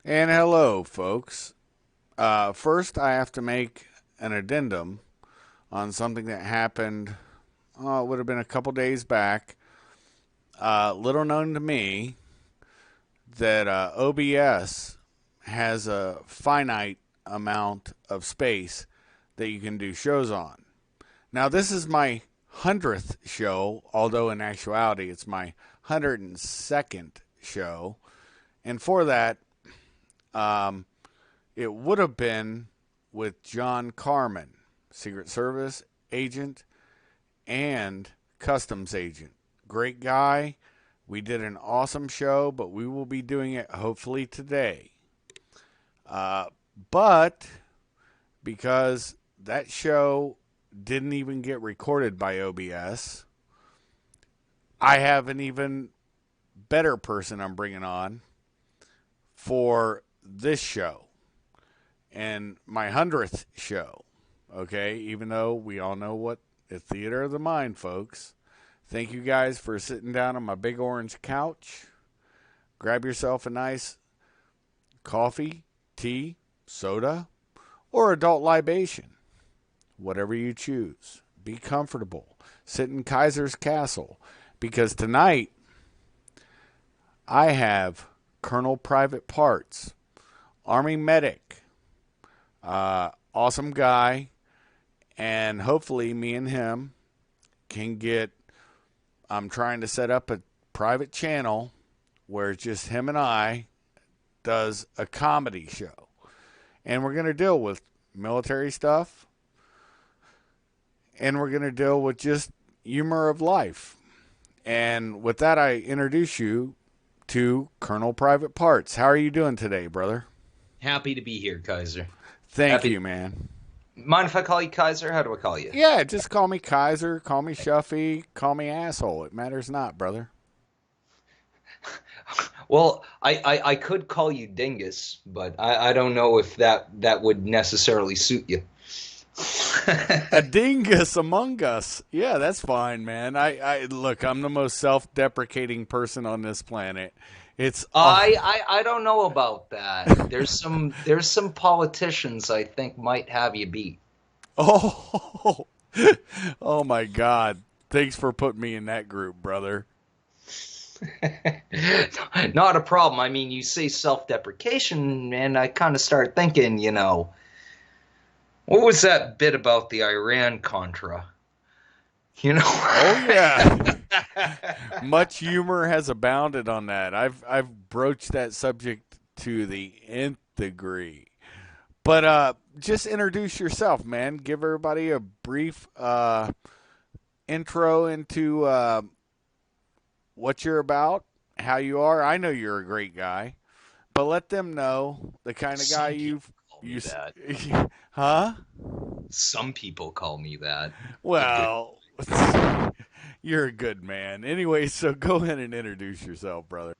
And hello, folks. First, I have to make an addendum on something that happened, it would have been a couple days back. Little known to me that OBS has a finite amount of space that you can do shows on. Now, this is my 100th show, although in actuality it's my 102nd show. And for that, um, it would have been with John Carmen, Secret Service agent and customs agent. Great guy. We did an awesome show, but we will be doing it hopefully today. But because that show didn't even get recorded by OBS, I have an even better person I'm bringing on for this show and my 100th show. Okay, even though we all know what the theater of the mind, folks. Thank you guys for sitting down on my big orange couch. Grab yourself a nice coffee, tea, soda, or adult libation. Whatever you choose. Be comfortable. Sit in Kaiser's Castle. Because tonight, I have Colonel Privateparts, Army medic, awesome guy, and hopefully me and him can get, I'm trying to set up a private channel where it's just him and I does a comedy show. And we're going to deal with military stuff, and we're going to deal with just humor of life. And with that, I introduce you to Colonel Privateparts. How are you doing today, brother? Happy to be here, Kaiser. Thank Happy. you, man. Mind if I call you Kaiser? How do I call you? Yeah, just call me Kaiser, call me Shuffy, call me asshole. It matters not, brother. Well, I could call you Dingus, but I don't know if that would necessarily suit you. A dingus among us. Yeah, that's fine, man. I look, I'm the most self-deprecating person on this planet. It's I don't know about that. There's some politicians I think might have you beat. oh oh my God. Thanks for putting me in that group, brother. Not a problem. I mean, you say self-deprecation, and I kind of start thinking, what was that bit about the Iran Contra? Oh yeah. Much humor has abounded on that. I've broached that subject to the nth degree. But just introduce yourself, man. Give everybody a brief intro into what you're about, how you are. I know you're a great guy, but let them know the kind of guy Some people call me you that. huh? Some people call me that. A good. Well, you're a good man. Anyway, so go ahead and introduce yourself, brother.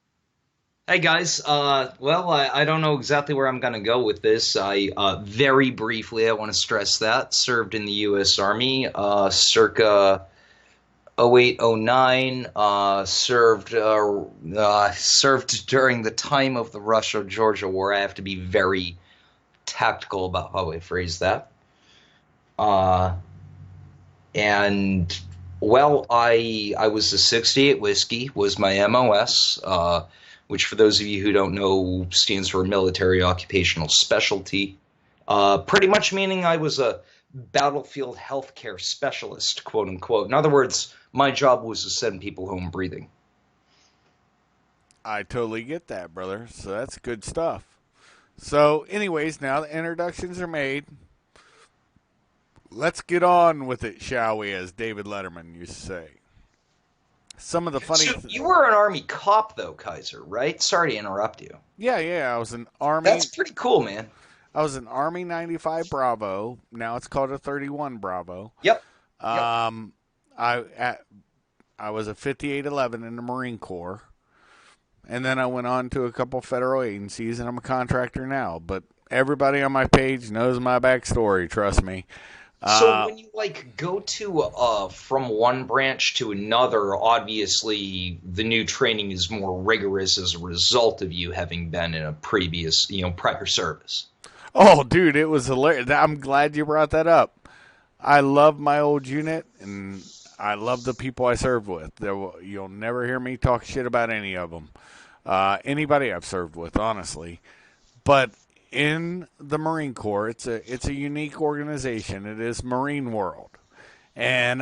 Hey guys, well, I don't know exactly where I'm gonna go with this. Very briefly, I want to stress that served in the U.S. Army, circa 0809. Served during the time of the Russia-Georgia War. I have to be very tactical about how I phrase that. Uh, and well, I was a 68 whiskey was my MOS, which for those of you who don't know stands for military occupational specialty. Pretty much meaning I was a battlefield healthcare specialist, quote unquote. In other words, my job was to send people home breathing. I totally get that, brother. So that's good stuff. So, anyways, now the introductions are made. Let's get on with it, shall we, as David Letterman used to say. Some of the funny... So you were an Army cop, though, Kaiser, right? Sorry to interrupt you. Yeah, I was an Army... That's pretty cool, man. I was an Army 95 Bravo. Now it's called a 31 Bravo. Yep. Um, I was a 5811 in the Marine Corps. And then I went on to a couple federal agencies, and I'm a contractor now. But everybody on my page knows my backstory, trust me. So Uh, when you like go to from one branch to another, obviously the new training is more rigorous as a result of you having been in a previous, prior service. oh, dude, it was hilarious. I'm glad you brought that up. I love my old unit, and I love the people I served with. You'll never hear me talk shit about any of them. Anybody I've served with, honestly. But in the Marine Corps, it's a unique organization. It is Marine World, and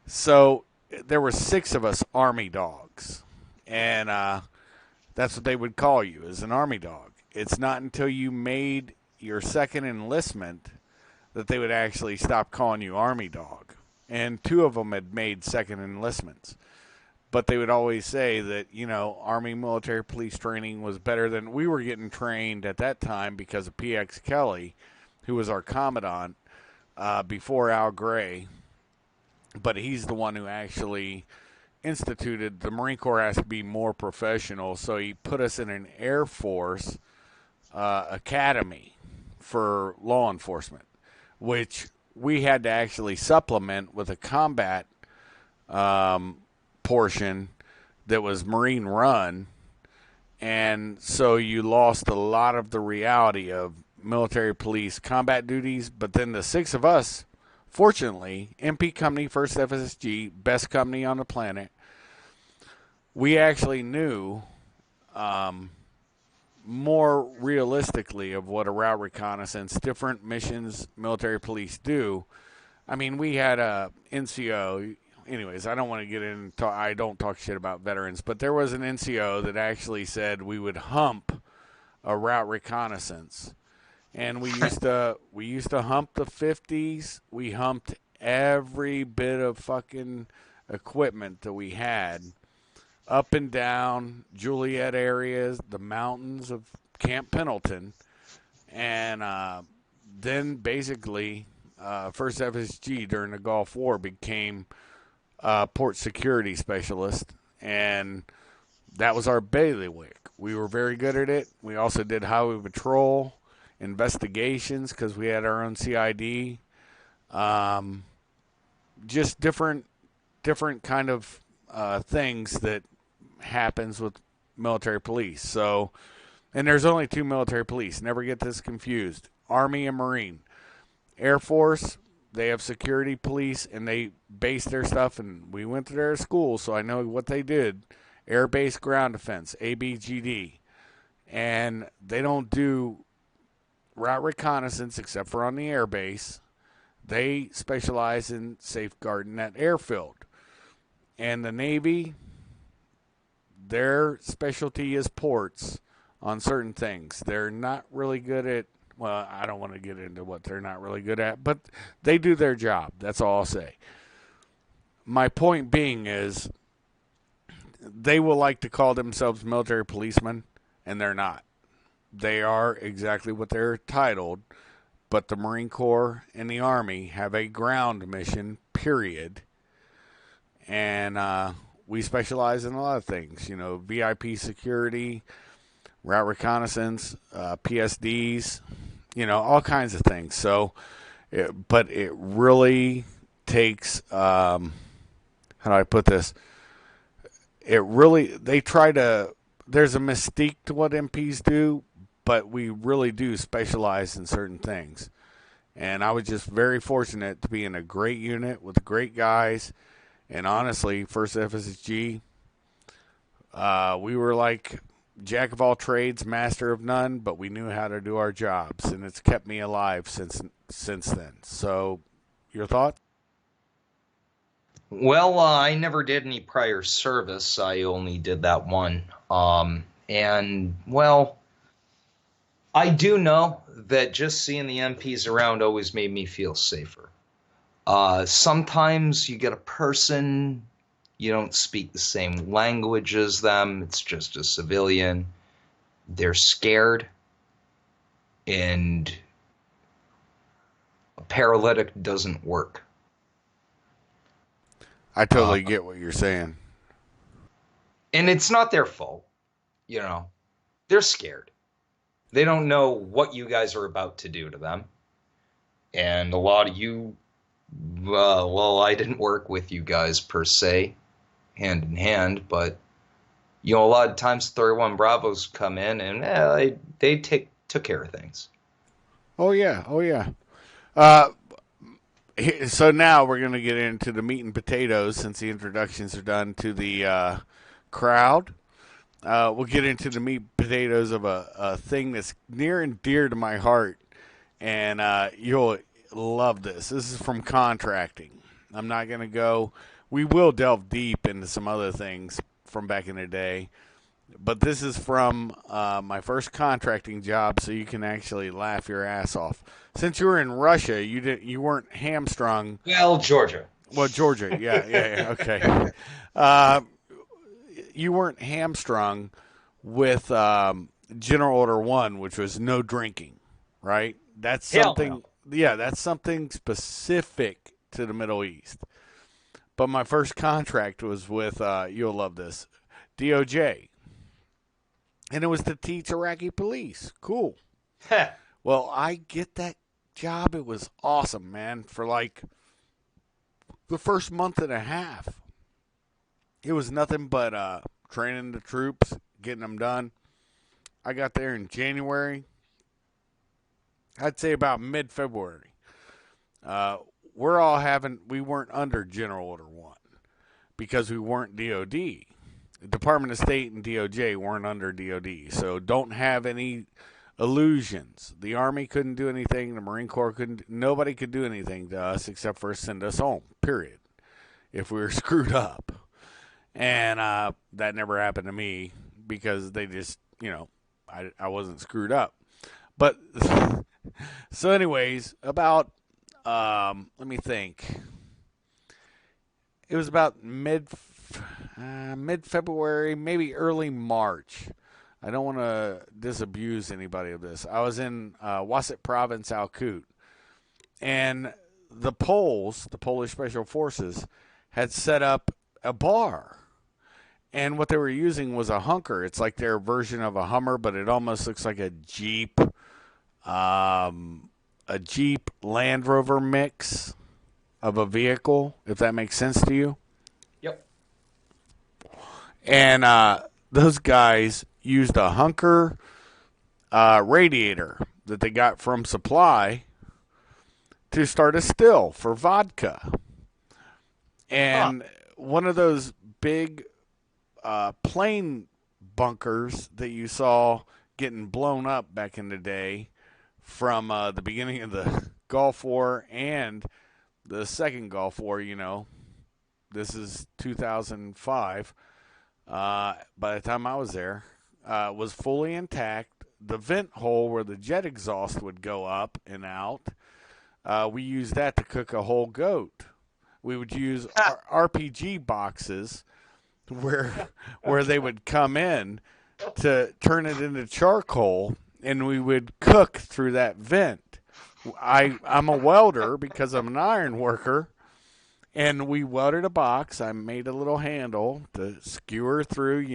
so there were 6 of us Army dogs, and that's what they would call you, as an Army dog. It's not until you made your second enlistment that they would actually stop calling you Army dog. And 2 of them had made second enlistments. But they would always say that, Army military police training was better than we were getting trained at that time because of PX Kelly, who was our commandant before Al Gray. But he's the one who actually instituted the Marine Corps has to be more professional. So he put us in an Air Force academy for law enforcement, which we had to actually supplement with a combat um, portion that was Marine run. And so you lost a lot of the reality of military police combat duties. But then the 6 of us, fortunately, MP Company, First FSG, best company on the planet, we actually knew um, more realistically of what a route reconnaissance, different missions military police do. I mean, we had a NCO. Anyways, I don't want to get into. I don't talk shit about veterans, but there was an NCO that actually said we would hump a route reconnaissance, and we used to hump the 50s. We humped every bit of fucking equipment that we had up and down Juliet areas, the mountains of Camp Pendleton, and then basically First FSG during the Gulf War became port security specialist, and that was our bailiwick. We were very good at it. We also did highway patrol investigations because we had our own CID. Um, just different kind of things that happens with military police. So, and there's only 2 military police. Never get this confused. Army and Marine. Air Force, they have security police, and they base their stuff. And we went to their school, so I know what they did. Air Base Ground Defense, ABGD, and they don't do route reconnaissance except for on the air base. They specialize in safeguarding that airfield. And the Navy, their specialty is ports on certain things. They're not really good at, well, I don't want to get into what they're not really good at, but they do their job. That's all I'll say. My point being is they will like to call themselves military policemen, and they're not. They are exactly what they're titled, but the Marine Corps and the Army have a ground mission, period. And we specialize in a lot of things, VIP security, route reconnaissance, PSDs, all kinds of things. So, but it really takes, how do I put this? They try to, there's a mystique to what MPs do, but we really do specialize in certain things. And I was just very fortunate to be in a great unit with great guys. And honestly, First FSG, we were like jack of all trades, master of none, but we knew how to do our jobs, and it's kept me alive since then. So, your thoughts? Well, I never did any prior service. I only did that one. And well, I do know that just seeing the MPs around always made me feel safer. Sometimes you get a person, you don't speak the same language as them, it's just a civilian. They're scared, and a paralytic doesn't work. I Uh, totally get what you're saying. and it's not their fault, you know. They're scared. They don't know what you guys are about to do to them. And a lot of you, well, I didn't work with you guys per se, hand in hand, but a lot of times 31 Bravos come in and they took care of things. Oh yeah, oh yeah. Uh, so now we're going to get into the meat and potatoes since the introductions are done to the crowd. We'll get into the meat and potatoes of a thing that's near and dear to my heart, and you'll love this. This is from contracting. I'm not going to go. We will delve deep into some other things from back in the day, but this is from my first contracting job, so you can actually laugh your ass off. Since you were in Russia, you weren't hamstrung. Well, Georgia. Well, Georgia, yeah, okay. Uh, you weren't hamstrung with General Order One, which was no drinking, right? That's Hell no. something. Yeah, that's something specific to the Middle East. But my first contract was with you'll love this, DOJ, and it was to teach Iraqi police. Cool. Well, I get that job. It was awesome, man. For like the first month and a half, it was nothing but training the troops, getting them done. I got there in January. I'd say about mid-February. Uh, we weren't under General Order 1 because we weren't DOD. The Department of State and DOJ weren't under DOD. So don't have any illusions. The Army couldn't do anything. The Marine Corps couldn't. Nobody could do anything to us except for send us home, period, if we were screwed up. And that never happened to me because they just, I wasn't screwed up. But so, anyways, about let me think. It was about mid February, maybe early March. I don't want to disabuse anybody of this. I was in Wasset Province, Al Kut, and the Poles, the Polish Special Forces, had set up a bar. And what they were using was a hunker. It's like their version of a Hummer, but it almost looks like a Jeep Land Rover mix of a vehicle, if that makes sense to you. Yep. And those guys used a hunker radiator that they got from Supply to start a still for vodka. Huh. And one of those big plane bunkers that you saw getting blown up back in the day from the beginning of the Gulf War and the second Gulf War, this is 2005. By the time I was there, was fully intact. The vent hole where the jet exhaust would go up and out, we used that to cook a whole goat. We would use RPG boxes where they would come in to turn it into charcoal, and we would cook through that vent. I'm a welder because I'm an iron worker, and we welded a box. I made a little handle to skewer through.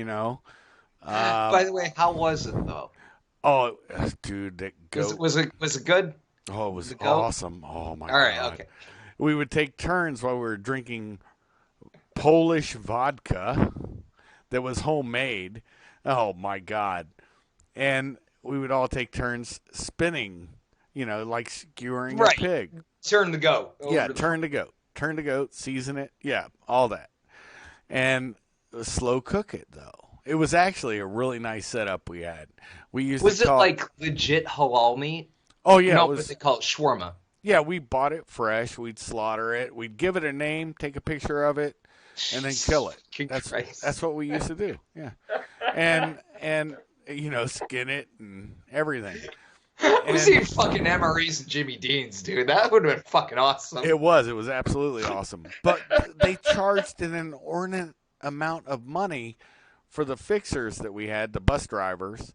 By the way, how was it though? Oh, dude, that Was it goat. was it was it good? Oh, it was The goat? awesome. Oh my All right, god. okay. We would take turns while we were drinking Polish vodka that was homemade. Oh my god. And we would all take turns spinning, like skewering a Right. pig. Turn the goat Yeah, over the. turn to goat, season it. Yeah, all that. And slow cook it though. It was actually a really nice setup we had. We used to Was it call. like legit halal meat? Oh You yeah, it know what they was. call it, shawarma. Yeah, we bought it fresh. We'd slaughter it. We'd give it a name, take a picture of it, and then kill it. That's Christ. that's what we used to do. Yeah, and skin it and everything. We And seen fucking MREs and Jimmy Deans, dude. That would have been fucking awesome. it was absolutely awesome. But they charged an inordinate amount of money for the fixers that we had, the bus drivers,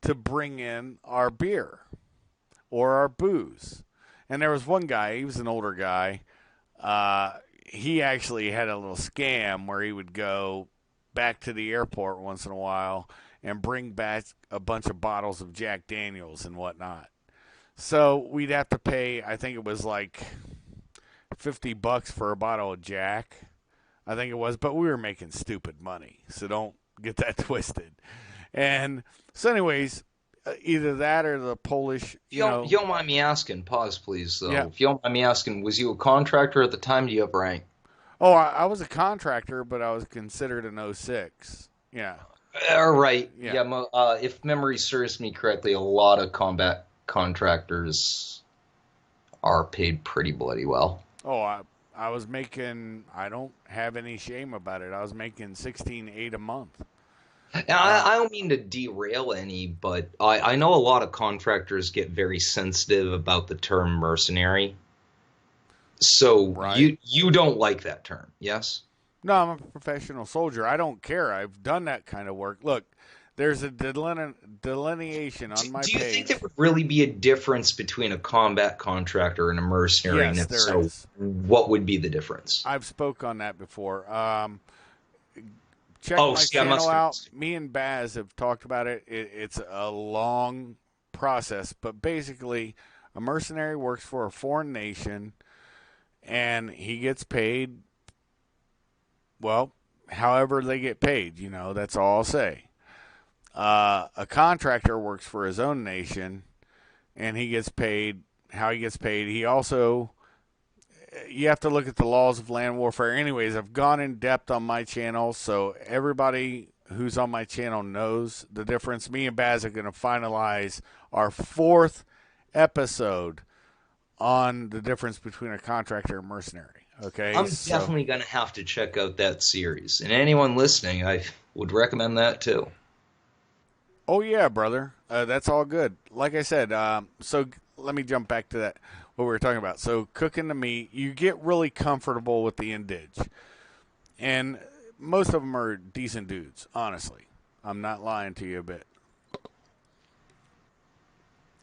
to bring in our beer or our booze. And there was one guy, he was an older guy. He actually had a little scam where he would go back to the airport once in a while and bring back a bunch of bottles of Jack Daniels and whatnot. So we'd have to pay, I think it was like $50 for a bottle of Jack. I think it was, but we were making stupid money. So don't get that twisted. And so, anyways, either that or the Polish, You don't mind me asking, pause please, yeah. though. If you don't mind me asking, was you a contractor at the time? Do you have rank? Oh, I was a contractor, but I was considered an '06. Yeah, All right. yeah. Yeah, if memory serves me correctly, a lot of combat contractors are paid pretty bloody well. Oh, I was making. I don't have any shame about it. I was making 16.8 a month. And Uh, I don't mean to derail any, but I know a lot of contractors get very sensitive about the term mercenary. So right. you don't like that term, yes? No, I'm a professional soldier. I don't care. I've done that kind of work. Look, there's a delineation on my Do you think there page. would really be a difference between a combat contractor and a mercenary? And Yes, if there so, is. what would be the difference? I've spoke on that before. Check Oh, my see, I channel must have out. missed it. Me and Baz have talked about it. It's a long process, but basically, a mercenary works for a foreign nation, and he gets paid. Well, however they get paid. That's all I'll say. A contractor works for his own nation, and he gets paid how he gets paid. He also, you have to look at the laws of land warfare. Anyways, I've gone in depth on my channel, so everybody who's on my channel knows the difference. Me and Baz are going to finalize our fourth episode on the difference between a contractor and mercenary. Okay, I'm so definitely going to have to check out that series. And anyone listening, I would recommend that too. oh yeah, brother, that's all good. Like I said, so let me jump back to that what we were talking about. So cooking the meat, you get really comfortable with the indige, and most of them are decent dudes. Honestly, I'm not lying to you a bit,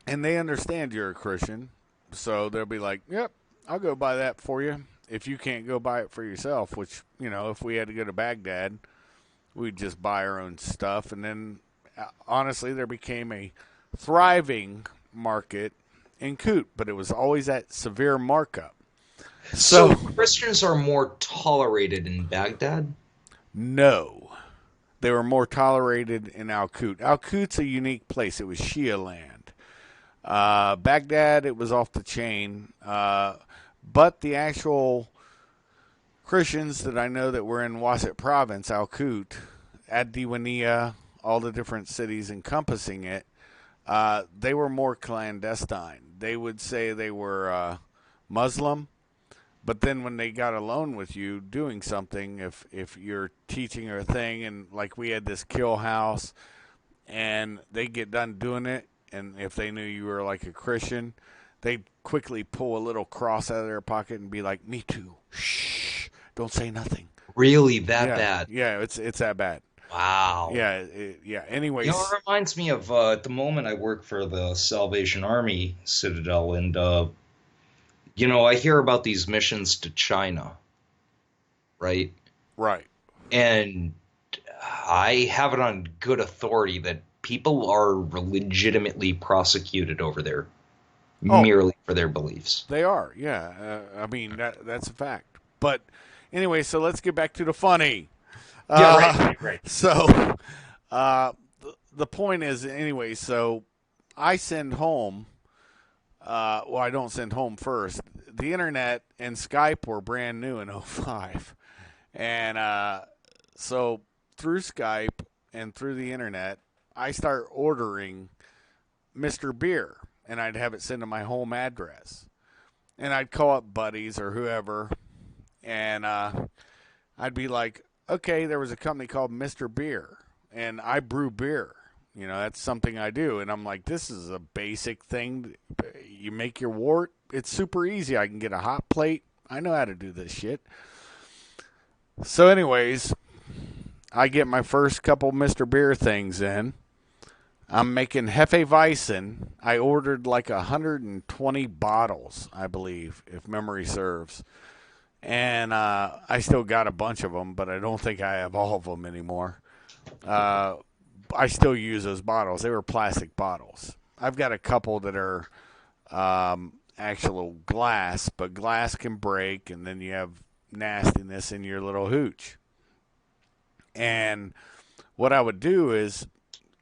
and they understand you're a Christian, so they'll be like, "Yep, I'll go buy that for you." If you can't go buy it for yourself, which if we had to go to Baghdad, we'd just buy our own stuff, and then honestly, there became a thriving market in coot, but it was always that severe markup. So So, Christians are more tolerated in Baghdad? no, they were more tolerated in Al Qut. Al Qut's a unique place. It was Shia land. Baghdad, it was off the chain. But the actual Christians that I know that were in Wasit province, Al Qut, Ad Diwania, all the different cities encompassing it, they were more clandestine. They would say they were Muslim, but then when they got alone with you doing something, if you're teaching a thing, and like we had this kill house, and they get done doing it, and if they knew you were like a Christian, they'd quickly pull a little cross out of their pocket and be like, "Me too. Shh, don't say nothing." Really that Yeah, bad? yeah, it's that bad. Wow. Yeah, yeah. You know, Anyways, it reminds me of at the moment I work for the Salvation Army Citadel, and I hear about these missions to China, right? right. And I have it on good authority that people are legitimately prosecuted over there Oh, merely for their beliefs. they are. Yeah. I mean that's a fact. But anyway, so let's get back to the funny. Yeah, right, Uh, right, right. so the point is anyway. So I send home. Well, I don't send home first. The internet and Skype were brand new in '05, and so through Skype and through the internet, I start ordering MrBeer, and I'd have it sent to my home address, and I'd call up buddies or whoever, and I'd be like, okay, there was a company called MrBeer, and I brew beer. That's something I do. And I'm like, this is a basic thing. You make your wort. It's super easy. I can get a hot plate. I know how to do this shit. So, anyways, I get my first couple MrBeer things in. I'm making Hefeweizen. I ordered like 120 bottles, I believe, if memory serves. And I still got a bunch of them, but I don't think I have all of them anymore. Uh, I still use those bottles. They were plastic bottles. I've got a couple that are actual glass, but glass can break, and then you have nastiness in your little hooch. And what I would do is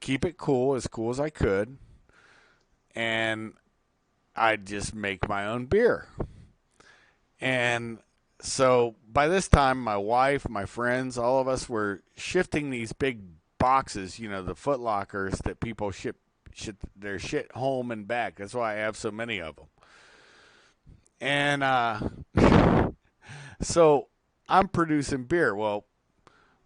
keep it cool as I could, and I'd just make my own beer. And so by this time, my wife, my friends, all of us were shifting these big boxes, the Foot Lockers that people ship their shit home and back. That's why I have so many of them. And so I'm producing beer. Well,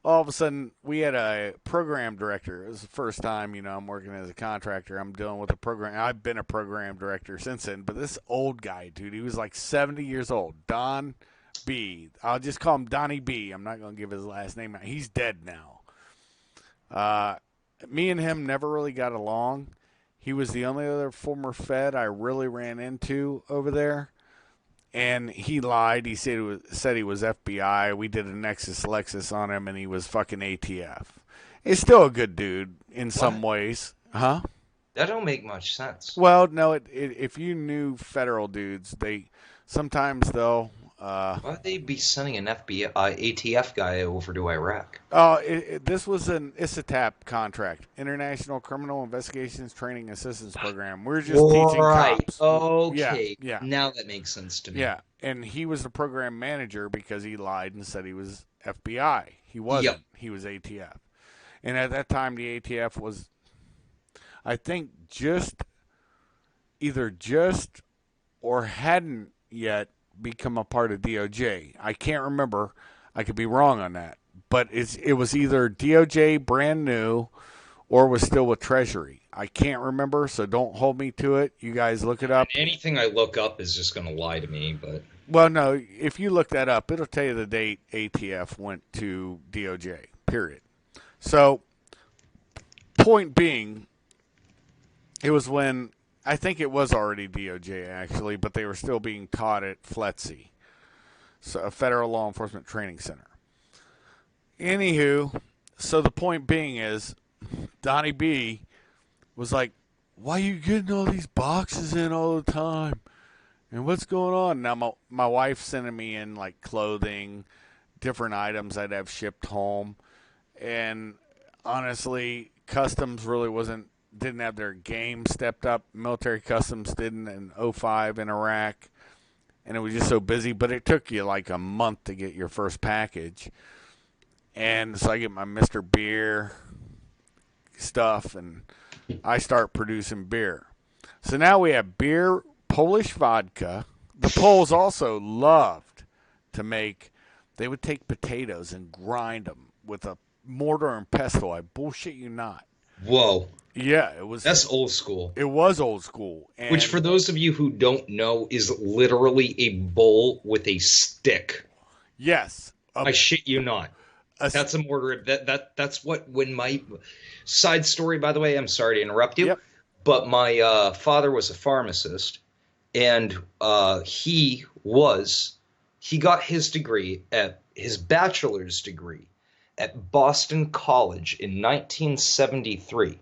all of a sudden we had a program director. It was the first time, I'm working as a contractor. I'm dealing with a program. I've been a program director since then, but this old guy, dude, he was like 70 years old. Don B. I'll just call him Donnie B. I'm not going to give his last name. He's dead now. Me and him never really got along. He was the only other former Fed I really ran into over there. And he lied. He said he was FBI. We did a Nexus Lexus on him, and he was fucking ATF. He's still a good dude in some What? ways, huh? That don't make much sense. Well, no. If you knew federal dudes, they sometimes they'll. Why'd they be sending an FBI ATF guy over to Iraq? This was an ISATAP contract, International Criminal Investigations Training Assistance Program. We're just teaching Right. cops. Yeah, Okay. yeah. Now that makes sense to me. Yeah, and he was the program manager because he lied and said he was FBI. He wasn't. Yep. He was ATF. And at that time, the ATF was, I think, either just or hadn't yet become a part of DOJ. I can't remember. I could be wrong on that. But it was either DOJ brand new or was still with Treasury. I can't remember, so don't hold me to it. You guys look it up. Anything I look up is just going to lie to me, but Well, no, if you look that up, it'll tell you the date ATF went to DOJ, period. So, point being, it was when, I think it was already DOJ actually, but they were still being taught at FLETC, so a federal law enforcement training center. Anywho, so the point being is, Donnie B was like, why are you getting all these boxes in all the time? And what's going on? Now, my wife's sending me in, like, clothing, different items I'd have shipped home. And honestly, customs really didn't have their game stepped up. Military customs didn't in '05 in Iraq. And it was just so busy. But it took you, like, a month to get your first package. And so I get my MrBeer stuff, and I start producing beer. So now we have beer, Polish vodka. The Poles also loved to make, they would take potatoes and grind them with a mortar and pestle. I bullshit you not. whoa. Yeah, That's old school. it was old school. And Which, for those of you who don't know, is literally a bowl with a stick. yes, I shit you not. That's a mortar. That's what when my side story. By the way, I'm sorry to interrupt you, Yep. but my father was a pharmacist, and he got his bachelor's degree at Boston College in 1973.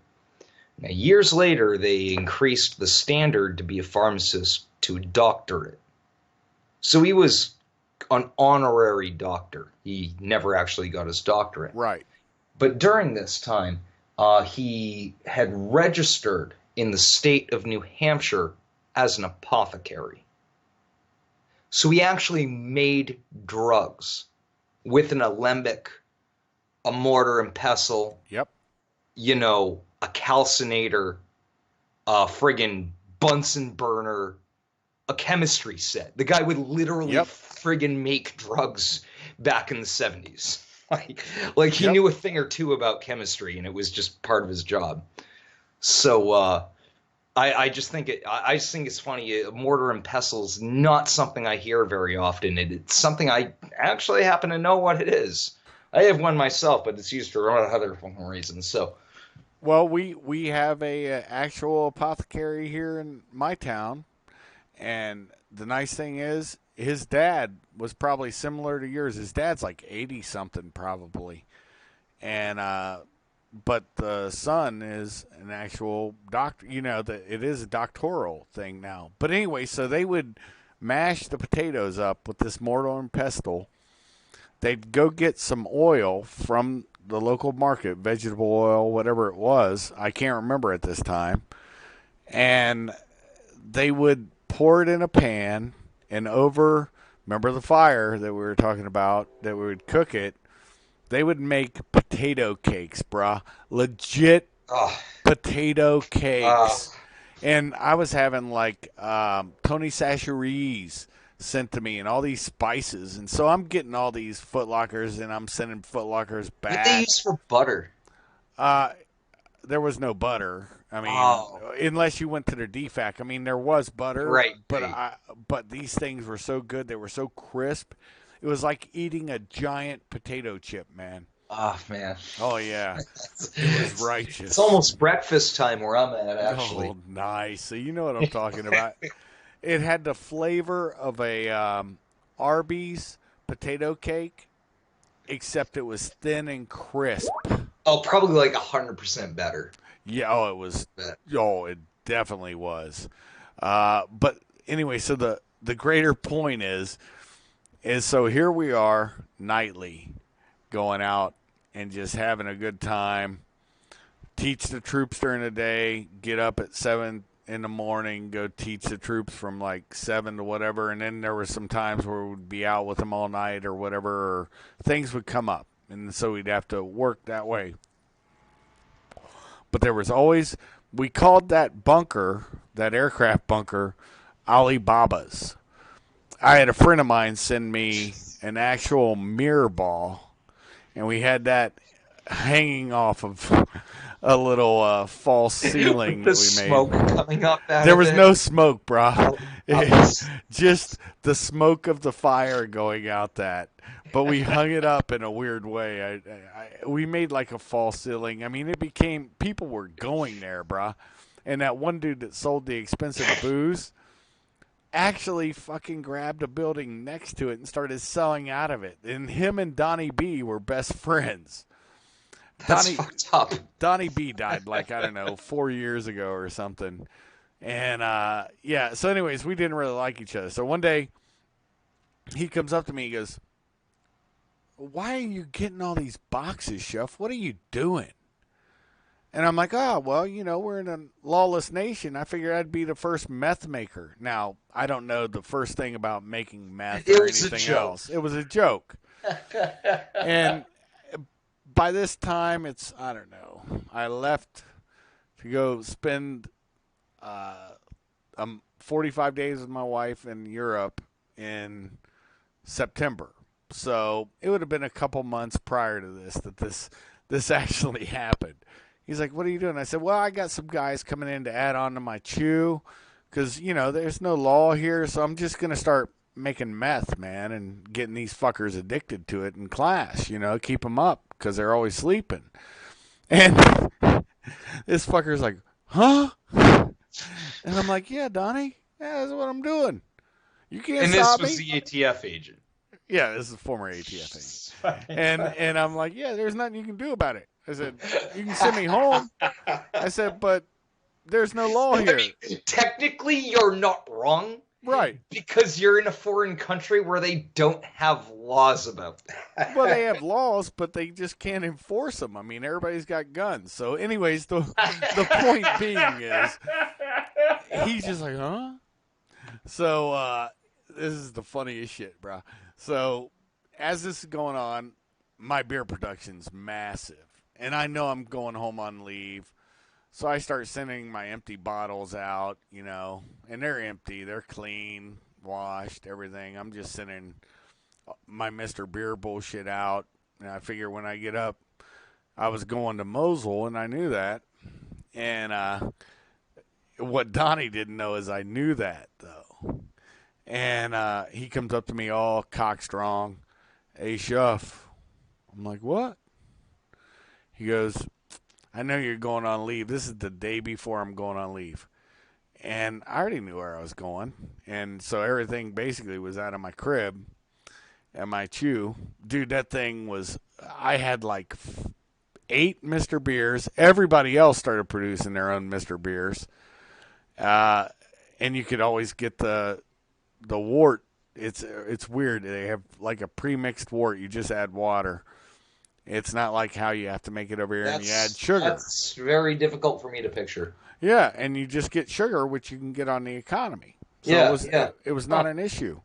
Now, years later, they increased the standard to be a pharmacist to a doctorate. So he was an honorary doctor. He never actually got his doctorate. right. But during this time, he had registered in the state of New Hampshire as an apothecary. So he actually made drugs with an alembic, a mortar and pestle, Yep. a calcinator, a friggin' Bunsen burner, a chemistry set. The guy would literally Yep. friggin' make drugs back in the 70s. Like he Yep. knew a thing or two about chemistry, and it was just part of his job. So I just think it's funny. Mortar and pestle's not something I hear very often. It's something I actually happen to know what it is. I have one myself, but it's used for other reasons. So Well, we have a actual apothecary here in my town, and the nice thing is his dad was probably similar to yours. His dad's like 80 something probably, and but the son is an actual doctor. You know that it is a doctoral thing now. But anyway, so they would mash the potatoes up with this mortar and pestle. They'd go get some oil from the local market, vegetable oil, whatever it was. I can't remember at this time. And they would pour it in a pan and over, remember the fire that we were talking about, that we would cook it. They would make potato cakes, bruh. Legit Oh, potato oh. cakes. And I was having like Tony Sacheries sent to me and all these spices. And so I'm getting all these Footlockers and I'm sending Footlockers What they back. use for butter? Uh, there was no butter. I mean, Oh, unless you went to their DFAC. I mean, there was butter, right, but right. but these things were so good. They were so crisp. It was like eating a giant potato chip, man. Oh man, Oh yeah, it was it's righteous. almost breakfast time where I'm at, actually. Oh, nice. So you know what I'm talking about. It had the flavor of a Arby's potato cake, except it was thin and crisp. Oh, probably like 100% better. Yeah. Oh, it was. But Oh, it definitely was. But anyway, so the greater point is so here we are nightly going out and just having a good time. Teach the troops during the day. Get up at 7 in the morning. Go teach the troops from like 7 to whatever. And then there were some times where we'd be out with them all night or whatever. Or things would come up, and so we'd have to work that way. But there was always, we called that bunker, that aircraft bunker, Alibaba's. I had a friend of mine send me an actual mirror ball, and we had that hanging off of a little false with ceiling the that we smoke made. coming up out There of was it, no smoke, brah. I was Just the smoke of the fire going out that. But we hung it up in a weird way. We made like a false ceiling. I mean, it became, people were going there, brah. And that one dude that sold the expensive booze actually fucking grabbed a building next to it and started selling out of it. And him and Donnie B were best friends. that's Donnie fucked up. Donnie B died like, I don't know, 4 years ago or something. And yeah, so anyways, we didn't really like each other. So one day he comes up to me, he goes, "Why are you getting all these boxes, Chef? What are you doing?" And I'm like, "Oh, well, you know, we're in a lawless nation. I figured I'd be the first meth maker." Now, I don't know the first thing about making meth It or was a anything joke. else. It was a joke. And by this time, it's, I don't know, I left to go spend uh, 45 days with my wife in Europe in September. So it would have been a couple months prior to this that this actually happened. He's like, "What are you doing?" I said, "Well, I got some guys coming in to add on to my chew because you know there's no law here, so I'm just gonna start making meth, man, and getting these fuckers addicted to it in class. You know, keep them up because they're always sleeping." And this fucker's like, "Huh?" And I'm like, "Yeah, Donnie, yeah, that's what I'm doing. You can't And this stop was me." the ATF agent. Yeah, this is a former ATF agent. And I'm like, "Yeah, there's nothing you can do about it." I said, "You can send me home." I said, "But there's no law I here." mean, technically, you're not wrong Right. because you're in a foreign country where they don't have laws about Well, they that. have laws, but they just can't enforce them. I mean, everybody's got guns. So, anyways, the point being is, he's just like, "Huh?" So, this is the funniest shit, bro. So, as this is going on, my beer production's massive. And I know I'm going home on leave. So I start sending my empty bottles out, you know, and they're empty. They're clean, washed, everything. I'm just sending my MrBeer bullshit out. And I figure when I get up, I was going to Mosul, and I knew that. And what Donnie didn't know is I knew that, though. And he comes up to me all cockstrong. "Hey, Chef." I'm like, "What?" He goes, "I know you're going on leave. This is the day before I'm going on leave." And I already knew where I was going. And so everything basically was out of my crib and my chew. Dude, that thing was, I had like 8 MrBeers. Everybody else started producing their own MrBeers. Uh, and you could always get the wort. It's weird. They have like a pre-mixed wort. You just add water. It's not like how you have to make it over here and you add sugar. That's very difficult for me to picture. Yeah, and you just get sugar, which you can get on the economy. So Yeah, yeah. it was not Huh. an issue.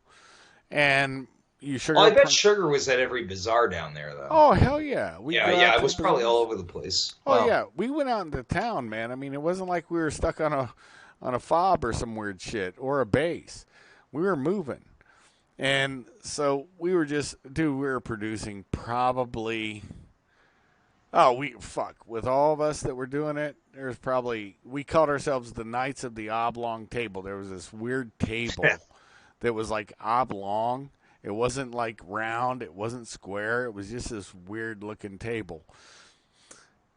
And you Well, sugar. I bet sugar was at every bazaar down there, though. Oh hell yeah, we Yeah, go yeah. out It to was the probably all bazaars. over the place. Oh Wow. yeah, we went out into town, man. I mean, it wasn't like we were stuck on a fob or some weird shit or a base. We were moving, and so we were just, dude. We were producing probably. Oh, we fuck with all of us that were doing it. There's probably we called ourselves the Knights of the Oblong Table. There was this weird table that was like oblong. It wasn't like round. It wasn't square. It was just this weird looking table.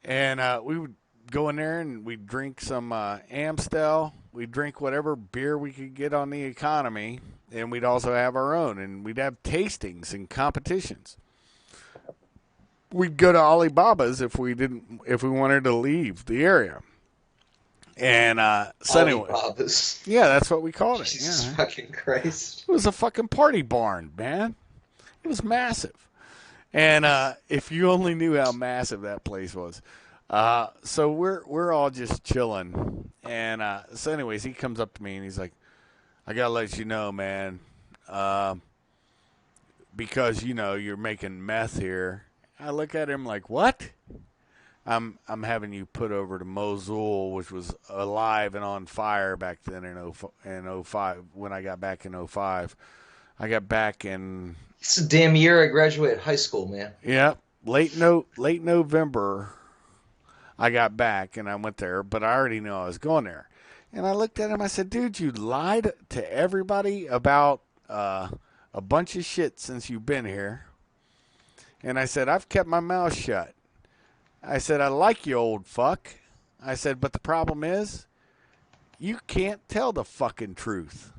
And we would go in there and we'd drink some Amstel. We'd drink whatever beer we could get on the economy, and we'd also have our own. And we'd have tastings and competitions. We'd go to Alibaba's if we wanted to leave the area. And so anyway, Alibabas. yeah, that's what we called it. Jesus Yeah, fucking Christ. it was a fucking party barn, man. It was massive. And if you only knew how massive that place was. So we're all just chilling. And so anyways, he comes up to me and he's like, I gotta let you know, man, because you know you're making meth here. I look at him like, what? I'm having you put over to Mosul, which was alive and on fire back then in 05 when I got back in '05. I got back in It's a damn year I graduated high school, man. yeah, late November. I got back and I went there, but I already knew I was going there. And I looked at him. I said, "Dude, you lied to everybody about a bunch of shit since you've been here." And I said, "I've kept my mouth shut." I said, "I like you, old fuck." I said, "But the problem is, you can't tell the fucking truth."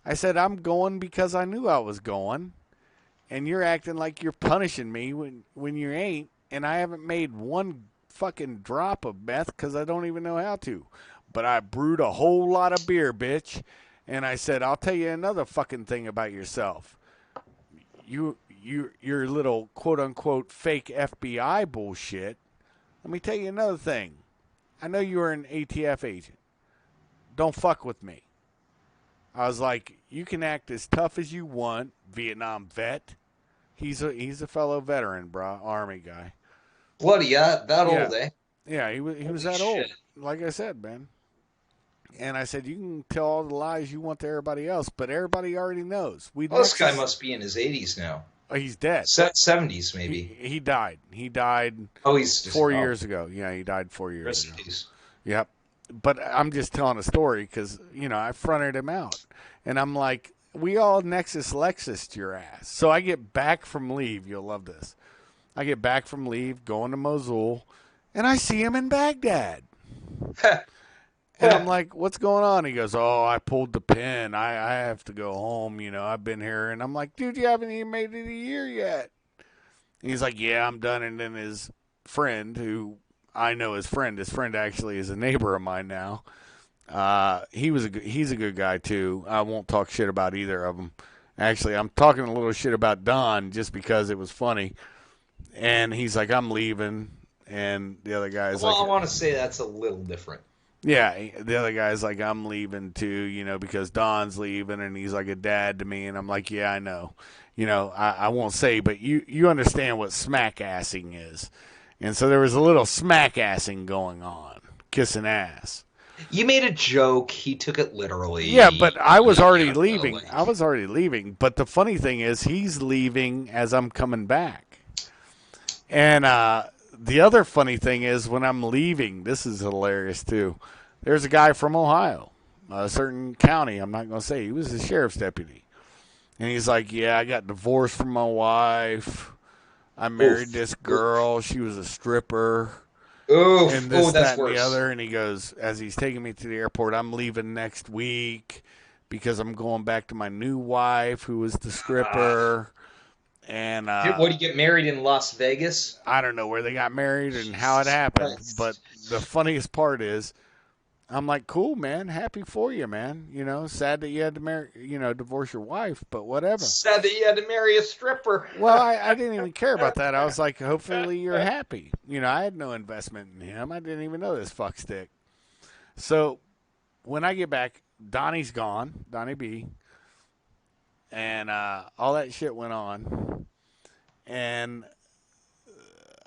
I said, "I'm going because I knew I was going, and you're acting like you're punishing me when you ain't, and I haven't made one fucking drop of meth because I don't even know how to. But I brewed a whole lot of beer, bitch." And I said, "I'll tell you another fucking thing about yourself. Your little quote unquote fake FBI bullshit. Let me tell you another thing. I know you were an ATF agent. Don't fuck with me." I was like, "You can act as tough as you want, Vietnam vet." He's a fellow veteran, bro, Army guy. Bloody, yeah, that Yeah, old, eh? yeah, he was Holy that old. shit. Like I said, man. And I said, "You can tell all the lies you want to everybody else, but everybody already knows. We Well, this guy Nexus. must be in his 80s now. Oh, he's dead. 70s, maybe. He died. He died Oh, he's just. 4 years ago. Yeah, he died 4 years Rest in ago. peace. Yep. But I'm just telling a story because, you know, I fronted him out. And I'm like, we all Nexus Lexus your ass. So I get back from leave. You'll love this. I get back from leave, going to Mosul, and I see him in Baghdad. And I'm like, "What's going on?" He goes, "Oh, I pulled the pin. I have to go home. You know, I've been here." And I'm like, "Dude, you haven't even made it a year yet." And he's like, "Yeah, I'm done." And then his friend, who I know his friend actually is a neighbor of mine now. He's a good guy too. I won't talk shit about either of them. Actually, I'm talking a little shit about Don just because it was funny. And he's like, "I'm leaving," and the other guy's Well, like, I want to say that's a little different. "Yeah." The other guy's like, "I'm leaving too," you know, because Don's leaving, and he's like a dad to me, and I'm like, "Yeah, I know." You know, I won't say, but you understand what smack assing is. And so there was a little smack assing going on, kissing ass. You made a joke. He took it literally. Yeah, but I was already You know, leaving. like, I was already leaving. But the funny thing is, he's leaving as I'm coming back. And the other funny thing is, when I'm leaving, this is hilarious too. There's a guy from Ohio, a certain county. I'm not going to say. He was the sheriff's deputy. And he's like, "Yeah, I got divorced from my wife. I married oof, this oof, girl. She was a stripper. oof. And Oh, this, that's that, and the worse. other." And he goes, as he's taking me to the airport, "I'm leaving next week because I'm going back to my new wife, who was the Ah, stripper." And What, do you get married in Las Vegas? I don't know where they got married and how it Jesus happened, but Christ. the funniest part is I'm like, cool, man. Happy for you, man. You know, sad that you had to marry, divorce your wife, but whatever. Said that you had to marry a stripper. Well, I didn't even care about that. I was like, hopefully you're happy. I had no investment in him. I didn't even know this fuck stick. So when I get back, Donnie's gone, Donnie B, and all that shit went on, and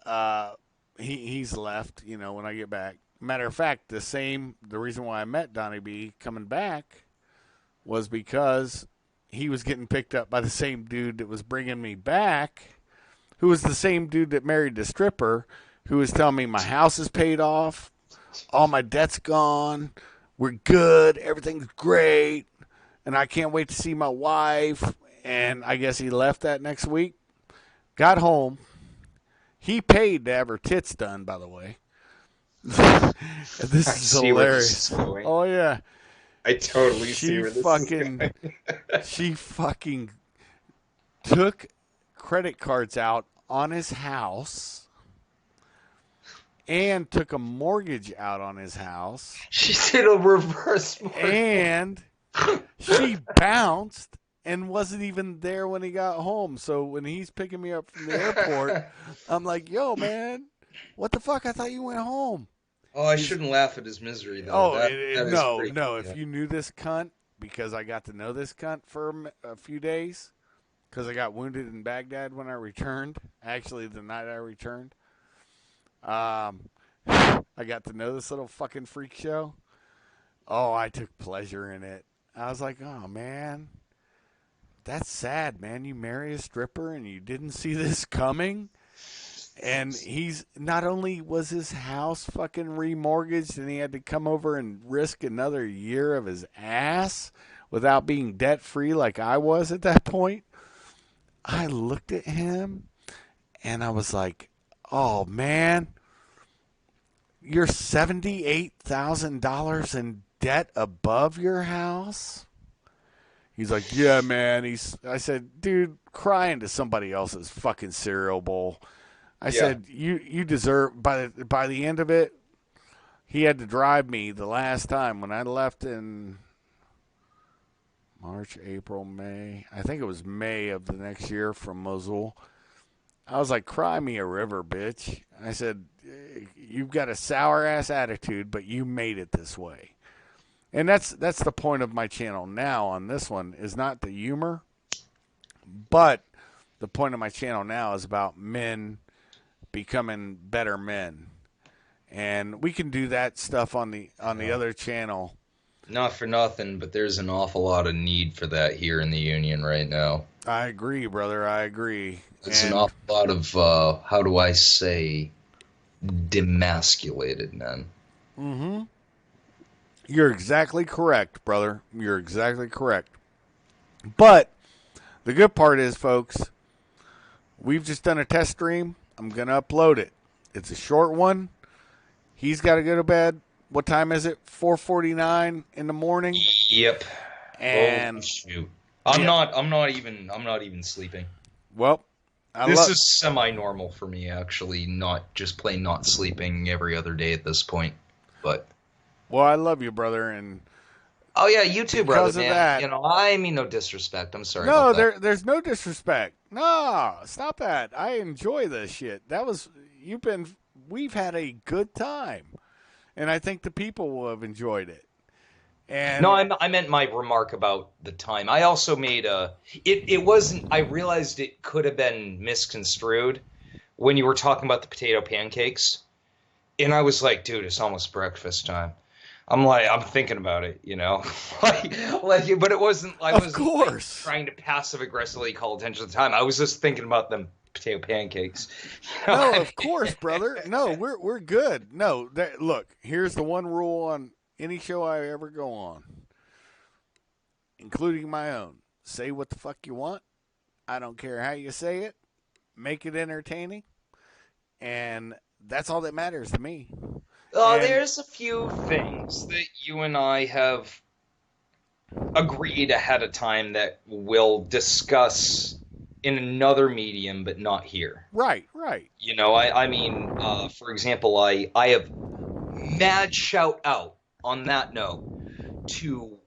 uh, he's left. When I get back. Matter of fact, the reason why I met Donnie B coming back was because he was getting picked up by the same dude that was bringing me back, who was the same dude that married the stripper, who was telling me my house is paid off, all my debt's gone, we're good, everything's great, and I can't wait to see my wife. And I guess he left that next week. Got home. He paid to have her tits done, by the way. This I is see where this hilarious. is going. Oh yeah. I totally see She where this is fucking going. she fucking took credit cards out on his house and took a mortgage out on his house, She did a reverse mortgage. and she bounced and wasn't even there when he got home. So when he's picking me up from the airport, I'm like, yo, man, what the fuck? I thought you went home. Oh, I shouldn't laugh at his misery, though. Oh, That is no, pretty no. funny. If you knew this cunt, because I got to know this cunt for a few days, because I got wounded in Baghdad when I returned. Actually, the night I returned. I got to know this little fucking freak show. Oh, I took pleasure in it. I was like, oh, man, that's sad, man. You marry a stripper and you didn't see this coming. And he's not only was his house fucking remortgaged, and he had to come over and risk another year of his ass without being debt free like I was at that point. I looked at him and I was like, oh man, you're $78,000 in debt above your house? He's like, yeah, man. I said, dude, cry into somebody else's fucking cereal bowl. I Yeah. said, you deserve, by the end of it, he had to drive me the last time when I left in March, April, May. I think it was May of the next year from Mosul. I was like, cry me a river, bitch. I said, you've got a sour ass attitude, but you made it this way. And that's the point of my channel now on this one, is not the humor, but the point of my channel now is about men becoming better men. And we can do that stuff on the other channel. Not for nothing, but there's an awful lot of need for that here in the Union right now. I agree, brother. I agree. It's an And awful lot of, how do I say, demasculated men. mm-hmm. You're exactly correct, brother. You're exactly correct. But the good part is, folks, we've just done a test stream. I'm going to upload it. It's a short one. He's got to go to bed. What time is it? 4:49 in the morning. Yep. And Oh, shoot. yeah, I'm not even sleeping. well, This is semi-normal for me, actually, not just plain not sleeping every other day at this point. But well, I love you, brother, and oh yeah, you too, brother, because of man. that, You know, I mean no disrespect. I'm sorry no, about that. there's no disrespect. No, stop that. I enjoy this shit. We've had a good time, and I think the people will have enjoyed it. No, And I meant my remark about the time. I also made a. It wasn't. I realized it could have been misconstrued when you were talking about the potato pancakes, and I was like, dude, it's almost breakfast time. I'm thinking about it, you know, but it wasn't. I of wasn't like, course, trying to passive aggressively call attention to the time. I was just thinking about them potato pancakes. You know no, what of I mean? course, brother. No, we're good. No, look, here's the one rule on any show I ever go on, including my own. Say what the fuck you want. I don't care how you say it. Make it entertaining, and that's all that matters to me. And There's a few things that you and I have agreed ahead of time that we'll discuss in another medium, but not here. Right, right. I mean, for example, I have mad shout out on that note to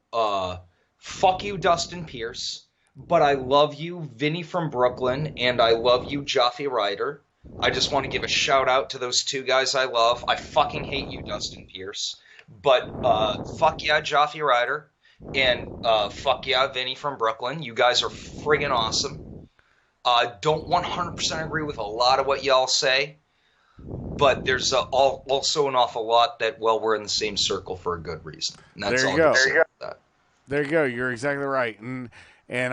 fuck you, Dustin Pierce, but I love you, Vinny from Brooklyn, and I love you, Jaffe Ryder. I just want to give a shout out to those two guys I love. I fucking hate you, Dustin Pierce, but fuck yeah, Jaffe Ryder, and fuck yeah, Vinny from Brooklyn. You guys are friggin' awesome. Don't 100% agree with a lot of what y'all say, but there's also an awful lot that, well, we're in the same circle for a good reason. And that's There all you I'm going to go. say about that. There you go. You're exactly right, and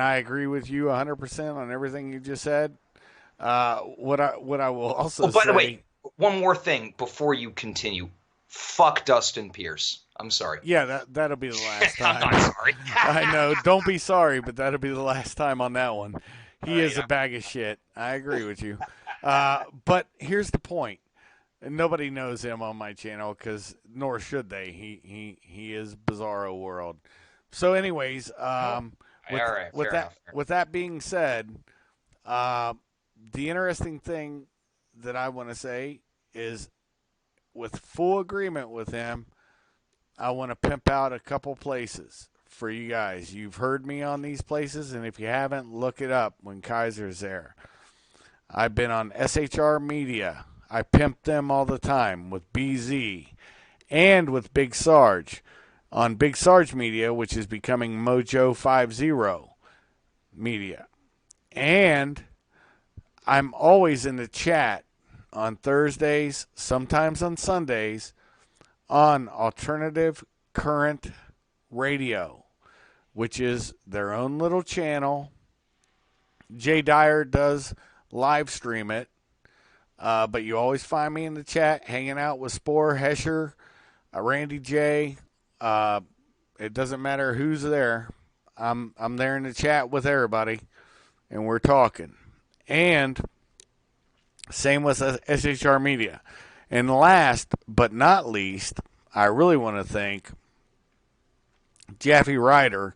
I agree with you 100% on everything you just said. What I will Oh, also by the way, say, one more thing before you continue. Fuck Dustin Pierce. I'm sorry. yeah, that'll be the last I'm not time. sorry. I know. Don't be sorry, but that'll be the last time on that one. All He right. is a bag of shit. I agree with you. But here's the point. And nobody knows him on my channel because nor should they. He is Bizarro World. So, anyways, All right. Fair enough. with that being said, uh, the interesting thing that I want to say is, with full agreement with him, I want to pimp out a couple places for you guys. You've heard me on these places, and if you haven't, look it up when Kaiser's there. I've been on SHR Media. I pimp them all the time with BZ and with Big Sarge on Big Sarge Media, which is becoming Mojo 50 Media. And I'm always in the chat on Thursdays, sometimes on Sundays, on Alternative Current Radio, which is their own little channel. Jay Dyer does live stream it, but you always find me in the chat hanging out with Spore, Hesher, Randy J. It doesn't matter who's there. I'm there in the chat with everybody, and we're talking. And same with SHR Media. And last but not least, I really want to thank Jaffe Ryder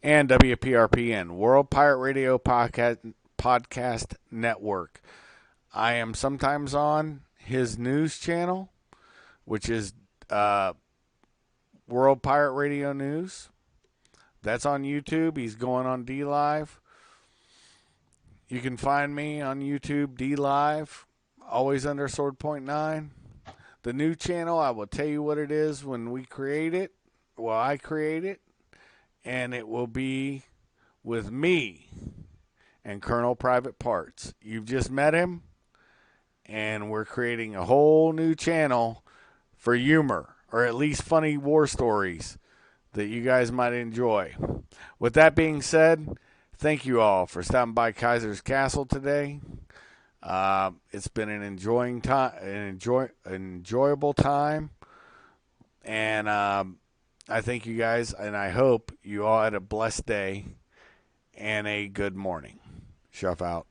and WPRPN, World Pirate Radio Podcast Network. I am sometimes on his news channel, which is World Pirate Radio News. That's on YouTube. He's going on D Live. You can find me on YouTube, D Live, always under Sword.9. The new channel, I will tell you what it is when we create it. Well, I create it, and it will be with me and Colonel Privateparts. You've just met him, and we're creating a whole new channel for humor, or at least funny war stories that you guys might enjoy. With that being said, thank you all for stopping by Kaiser's Castle today. It's been an enjoyable time, and I thank you guys, and I hope you all had a blessed day and a good morning. Shuff out.